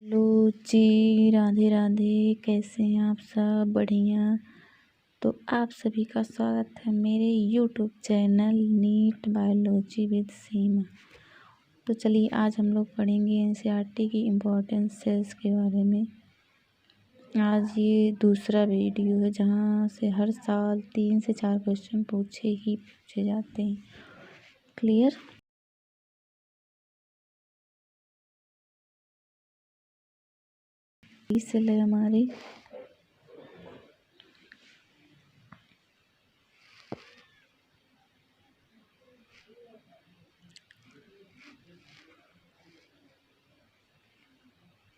Hello जी, राधे राधे। कैसे हैं आप सब? बढ़िया। तो आप सभी का स्वागत है मेरे YouTube channel NEET biology with Seema. तो चलिए आज हम लोग पढ़ेंगे एनसीईआरटी की इम्पोर्टेंट सेल्स के बारे में। आज ये दूसरा वीडियो है जहाँ से हर साल 3 से 4 क्वेश्चन पूछे जाते हैं। क्लियर? सेल है हमारी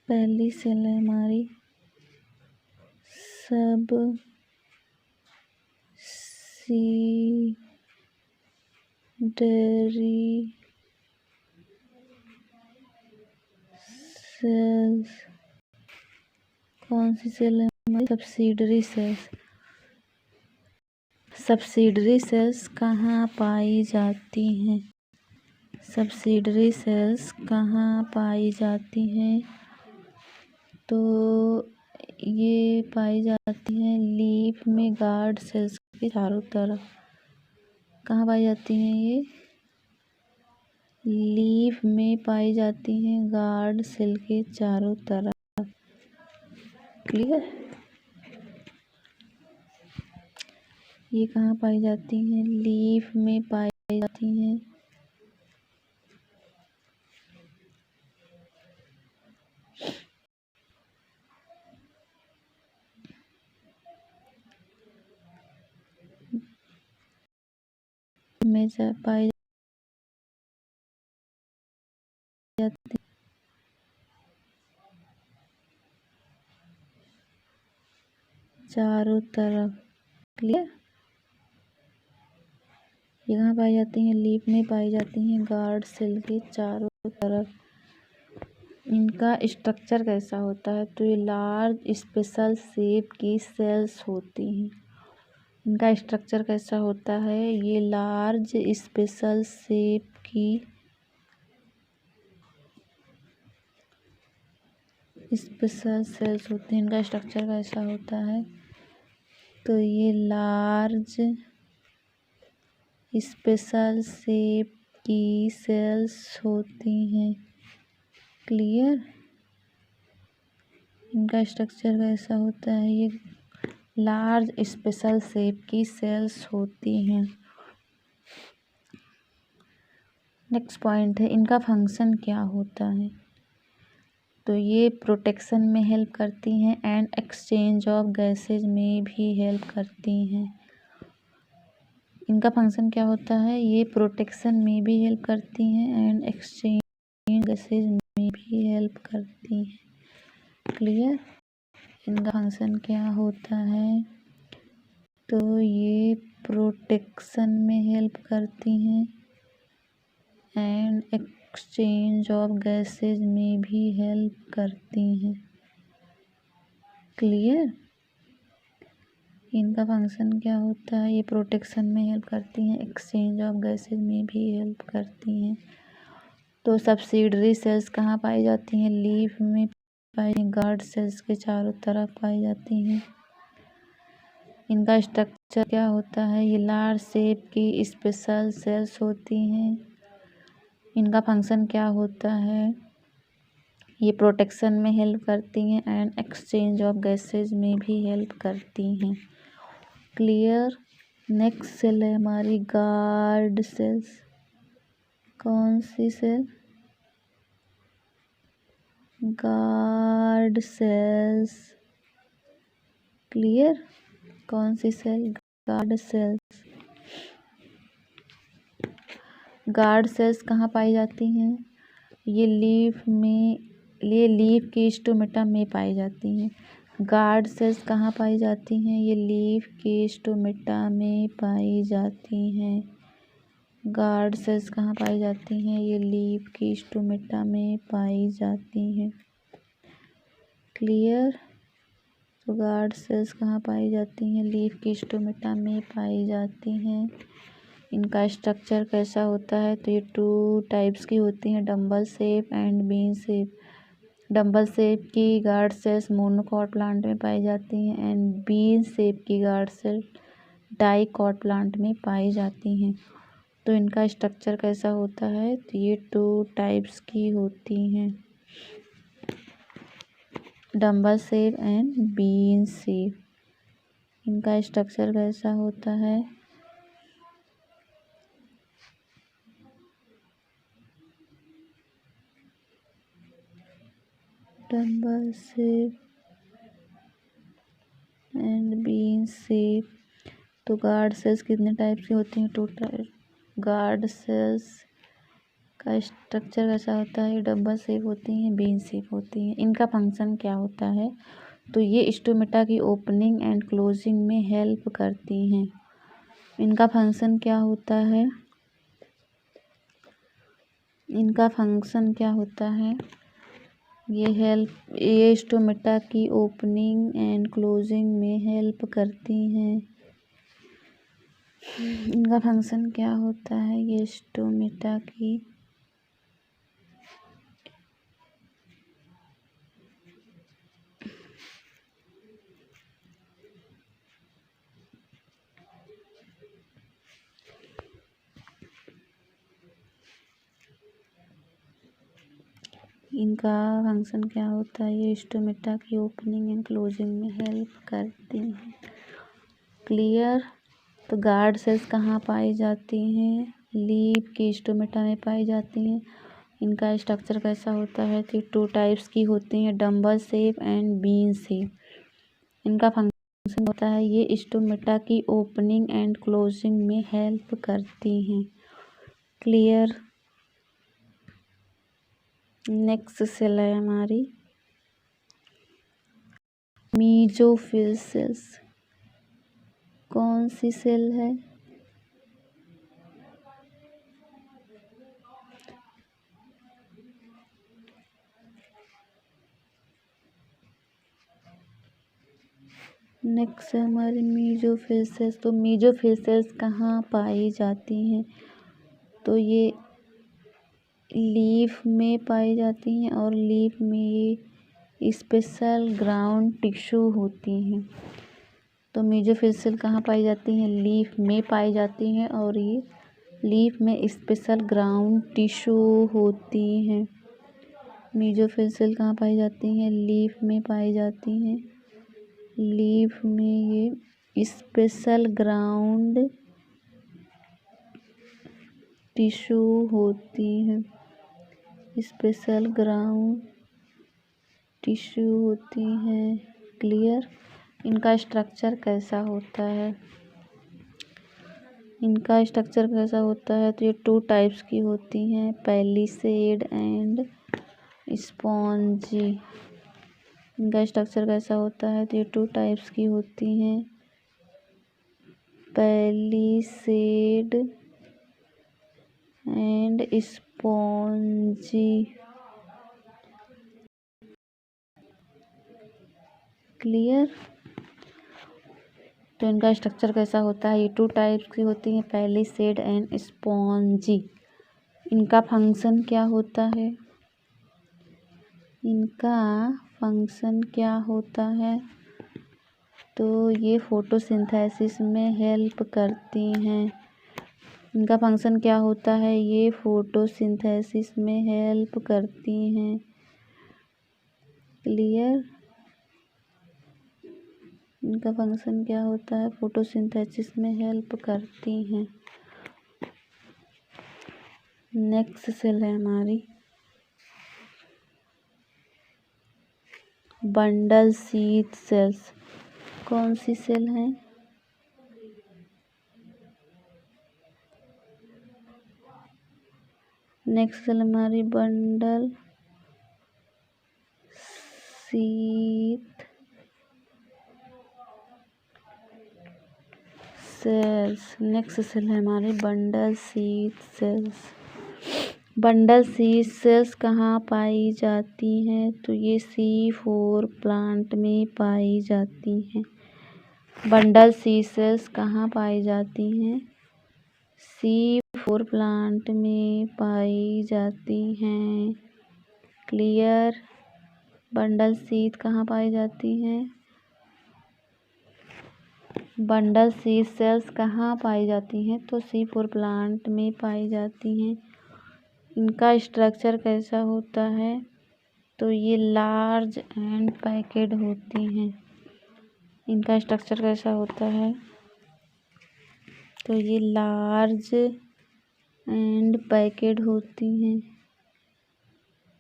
पहली सेल है हमारी सब सिडरी सेल्स। कौन सी सेल है हमारी? Subsidiary cells. सब्सिडरी सेल्स कहाँ पाई जाती हैं? सब्सिडरी सेल्स कहाँ पाई जाती हैं? तो ये पाई जाती हैं लीफ में गार्ड सेल्स के चारों तरफ। कहाँ पाई जाती हैं ये? लीफ में पाई जाती हैं गार्ड सेल के चारों तरफ। क्लियर? ये कहाँ पाई जाती हैं? लीफ में पाई जाती हैं में पाई जाती चारों तरफ। क्लियर? ये कहाँ पाई जाती हैं? लीफ में पाई जाती हैं गार्ड सेल के चारों तरफ। इनका स्ट्रक्चर कैसा होता है? तो ये लार्ज स्पेशल शेप की सेल्स होती हैं। इनका स्ट्रक्चर कैसा होता है? ये लार्ज स्पेशल शेप की स्पेशल सेल्स होती हैं। इनका स्ट्रक्चर कैसा होता है? तो ये लार्ज स्पेशल शेप की सेल्स होती हैं। क्लियर? इनका स्ट्रक्चर कैसा होता है? ये लार्ज स्पेशल शेप की सेल्स होती हैं। नेक्स्ट पॉइंट है इनका फंक्शन क्या होता है? तो ये प्रोटेक्शन में हेल्प करती हैं एंड एक्सचेंज ऑफ गैसेज में भी हेल्प करती हैं। इनका फंक्शन क्या होता है? ये प्रोटेक्शन में भी हेल्प करती हैं एंड एक्सचेंज गैसेज में भी हेल्प करती हैं। क्लियर? इनका फंक्शन क्या होता है? तो ये प्रोटेक्शन में हेल्प करती हैं एंड एक्सचेंज ऑफ गैसेज में भी हेल्प करती हैं। क्लियर? इनका फंक्शन क्या होता है? ये प्रोटेक्शन में हेल्प करती हैं, एक्सचेंज ऑफ गैसेज में भी हेल्प करती हैं। तो सब्सिडरी सेल्स कहाँ पाई जाती हैं? लीफ में पाई जाती हैं, गार्ड सेल्स के चारों तरफ पाई जाती हैं। इनका स्ट्रक्चर क्या होता है? ये लार्ज शेप की स्पेशल सेल्स होती हैं। इनका फंक्शन क्या होता है? ये प्रोटेक्शन में हेल्प करती हैं एंड एक्सचेंज ऑफ गैसेज में भी हेल्प करती हैं। क्लियर? नेक्स्ट सेल है हमारी गार्ड सेल्स। कौन सी सेल? Guard cells. क्लियर? कौन सी cell? Guard cells. Guard cells कहाँ पाई जाती हैं? ये लीफ की स्टोमेटा में पाई जाती हैं। गार्ड सेल्स कहाँ पाई जाती हैं? ये लीफ की स्टोमेटा में पाई जाती हैं। गार्ड सेल्स कहाँ पाई जाती हैं? ये लीफ की स्टोमेटा में पाई जाती हैं। क्लियर? तो गार्ड सेल्स कहाँ पाई जाती हैं? लीफ की स्टोमेटा में पाई जाती हैं। इनका स्ट्रक्चर कैसा होता है? तो ये 2 टाइप्स की होती हैं, dumbbell shape and bean shape. Dumbbell shape की गार्ड सेल्स मोनोकॉट प्लांट में पाई जाती हैं एंड बीन शेप की गार्ड सेल डाइकॉट प्लांट में पाई जाती हैं। तो इनका स्ट्रक्चर कैसा होता है, तो ये 2 टाइप्स की होती हैं, dumbbell shape and bean shape. इनका स्ट्रक्चर कैसा होता है, dumbbell shape and bean shape. तो गार्ड सेल्स कितने टाइप की होती हैं, टोटल गार्ड सेल्स का स्ट्रक्चर कैसा होता है, डबल शेप होती हैं, बीन शेप होती हैं। इनका फंक्शन क्या होता है, तो ये स्टोमेटा की ओपनिंग एंड क्लोजिंग में हेल्प करती हैं। इनका फंक्शन क्या होता है, इनका फंक्शन क्या होता है, ये स्टोमेटा की ओपनिंग एंड क्लोजिंग में हेल्प करती हैं। इनका फंक्शन क्या होता है, ये स्टोमेटा की इनका फंक्शन क्या होता है, ये स्टोमेटा की ओपनिंग एंड क्लोजिंग में हेल्प करती हैं। क्लियर। तो गार्ड सेल्स कहाँ पाई जाती हैं, लीफ की स्टोमेटा में पाई जाती हैं। इनका स्ट्रक्चर कैसा होता है, तो 2 टाइप्स की होती हैं, dumbbell shape and bean shape. इनका फंक्शन होता है, ये स्टोमेटा की ओपनिंग एंड क्लोजिंग में हेल्प करती हैं। क्लियर। नेक्स्ट सेल है हमारी मीजोफिल सेल्स। कौन सी सेल है, नेक्स्ट है हमारी मीजोफिल सेल्स। तो मीजोफिल सेल्स कहाँ पाई जाती हैं, तो ये लीफ में पाई जाती हैं और लीफ में ये स्पेशल ग्राउंड टिश्यू होती हैं। तो मीजोफिल सेल कहाँ पाई जाती हैं, लीफ में पाई जाती हैं और ये लीफ में स्पेशल ग्राउंड टिश्यू होती हैं। मीजोफिल सेल कहाँ पाई जाती हैं, लीफ में पाई जाती हैं, लीफ में ये स्पेशल ग्राउंड टिश्यू होती हैं, स्पेशल ग्राउंड टिश्यू होती हैं। क्लियर। इनका स्ट्रक्चर कैसा होता है, इनका स्ट्रक्चर कैसा होता है, तो ये 2 टाइप्स की होती हैं, पैलिसेड एंड स्पॉन्जी। इनका स्ट्रक्चर कैसा होता है, तो ये 2 टाइप्स की होती हैं, पैलिसेड एंड स्पॉन्जी। क्लियर। तो इनका स्ट्रक्चर कैसा होता है, ये 2 टाइप्स की होती हैं, पैलिसेड एंड स्पॉन्जी। इनका फंक्शन क्या होता है, इनका फंक्शन क्या होता है, तो ये फोटोसिंथेसिस में हेल्प करती हैं। इनका फंक्शन क्या होता है, ये फोटोसिंथेसिस में हेल्प करती हैं। क्लियर। इनका फंक्शन क्या होता है, फोटोसिंथेसिस में हेल्प करती हैं। नेक्स्ट सेल है हमारी बंडल शीथ सेल्स। कौन सी सेल है, नेक्स्ट सेल हमारी bundle sheath cells. Next cell है हमारी bundle sheath cells. Bundle sheath cells कहाँ पाई जाती हैं, तो ये C4 प्लांट में पाई जाती हैं। बंडल शीथ सेल्स कहाँ पाई जाती हैं, C4 प्लांट में पाई जाती हैं। क्लियर। बंडल सीड कहाँ पाई जाती हैं? बंडल सीड सेल्स कहाँ पाई जाती हैं? तो C4 प्लांट में पाई जाती हैं। इनका स्ट्रक्चर कैसा होता है? तो ये लार्ज एंड पैकेड होती हैं। इनका स्ट्रक्चर कैसा होता है? तो ये लार्ज एंड पैकेड होती हैं।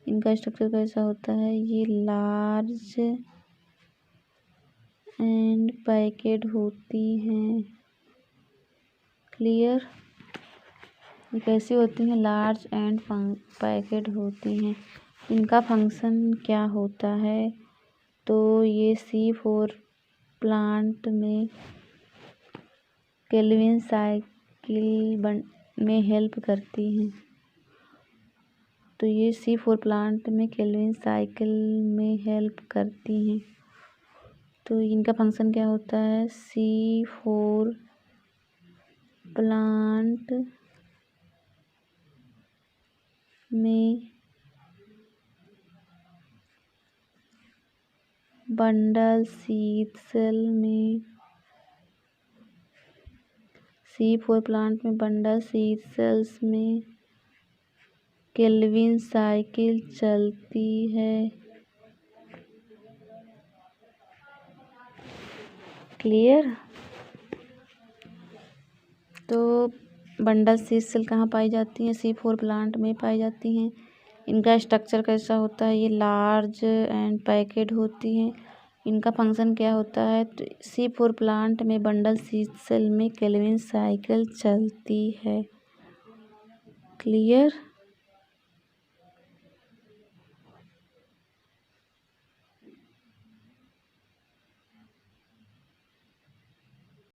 इनका स्ट्रक्चर कैसा होता है? ये लार्ज एंड पैकेड होती हैं। क्लियर? ये कैसी होती हैं? लार्ज एंड पैकेड होती हैं। इनका फंक्शन क्या होता है? तो ये C4 प्लांट में केल्विन साइकिल में हेल्प करती हैं। तो ये C4 प्लांट में केल्विन साइकिल में हेल्प करती हैं। तो इनका फंक्शन क्या होता है? C4 प्लांट में बंडल सीड सेल में C4 प्लांट में बंडल सीड सेल्स में केल्विन साइकिल चलती है। क्लियर? तो बंडल सीड सेल कहाँ पाई जाती हैं? C4 प्लांट में पाई जाती हैं। इनका स्ट्रक्चर कैसा होता है? ये लार्ज एंड पैकेड होती हैं। इनका फंक्शन क्या होता है? तो C4 प्लांट में बंडल सीड सेल में केल्विन साइकिल चलती है। क्लियर?